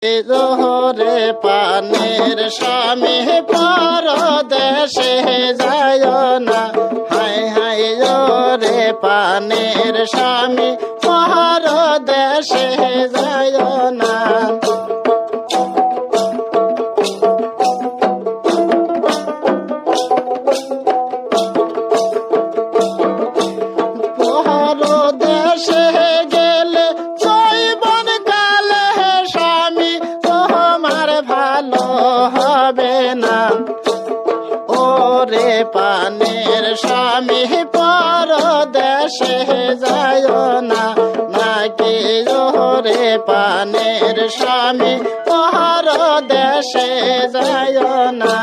জোহরে পানের স্বামী পরদেশে যায় না, হাই হাই জোরে পানের স্বামী পরদেশে যায় না। পরদেশে গেলে জৈবন কালে স্বামী তোমার ভালো হবে না, ওরে পানের স্বামী পরদেশে যায় না, নাকি ওরে পানের স্বামী পরদেশে যায় না।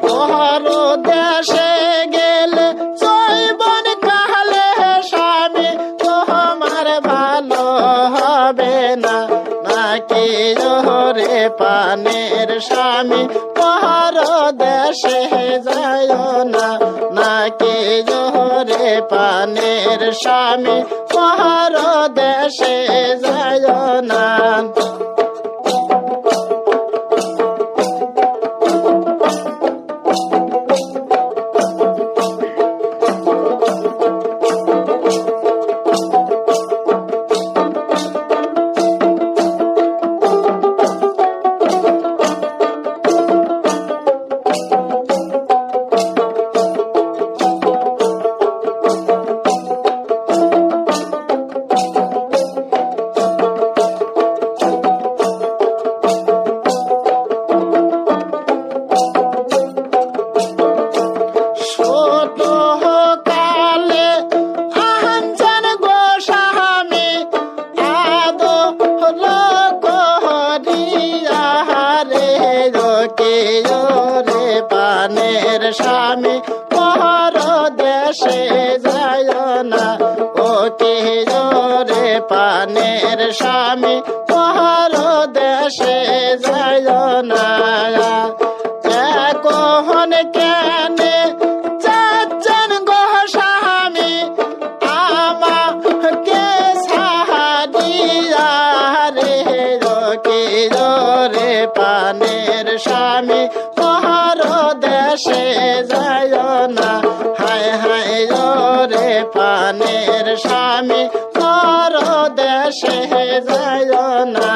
পরদেশে গেলে জৈবন কালে স্বামী তোমার ভালো হবে না, নাকি ওরে পানের স্বামী পরদেশে যায় না, নাকি ওরে পানের স্বামী পরদেশে যায় না। পানের স্বামী পরদেশে যায় না, ও কে জোরে পানের স্বামী পরদেশে যায় না। কখন কেনে চাচ্ছেন গো স্বামী আমাকে সাহায্য রে, কে জোরে পানের স্বামী পরদেশে যায় না, হায় হায় জোরে পানের স্বামী পরদেশে যায় না।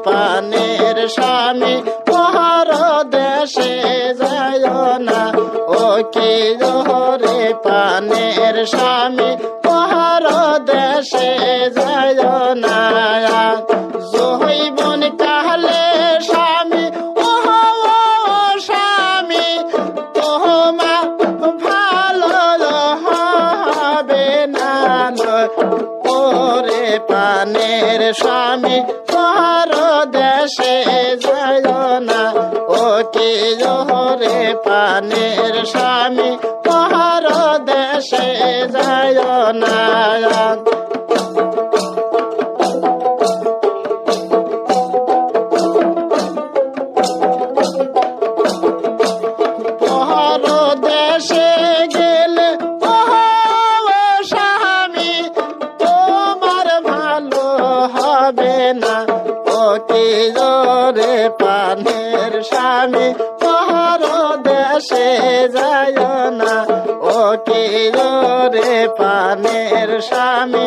পানের স্বামী পরদেশে যায় না, ও কে জোরে পানের স্বামী পরদেশে যায় না। জৈবন কালে স্বামী ও স্বামী তোমার ভালো হবে না, ওরে পানের স্বামী পরদেশে যায় না, ও কে জোরে পানের স্বামী পরদেশে যায় না। পরদেশে গেলে ও স্বামী তোমার ভালো হবে না, ও কে জোরে পানের স্বামী পরদেশে যায় না, ও কে জোরে পানের স্বামী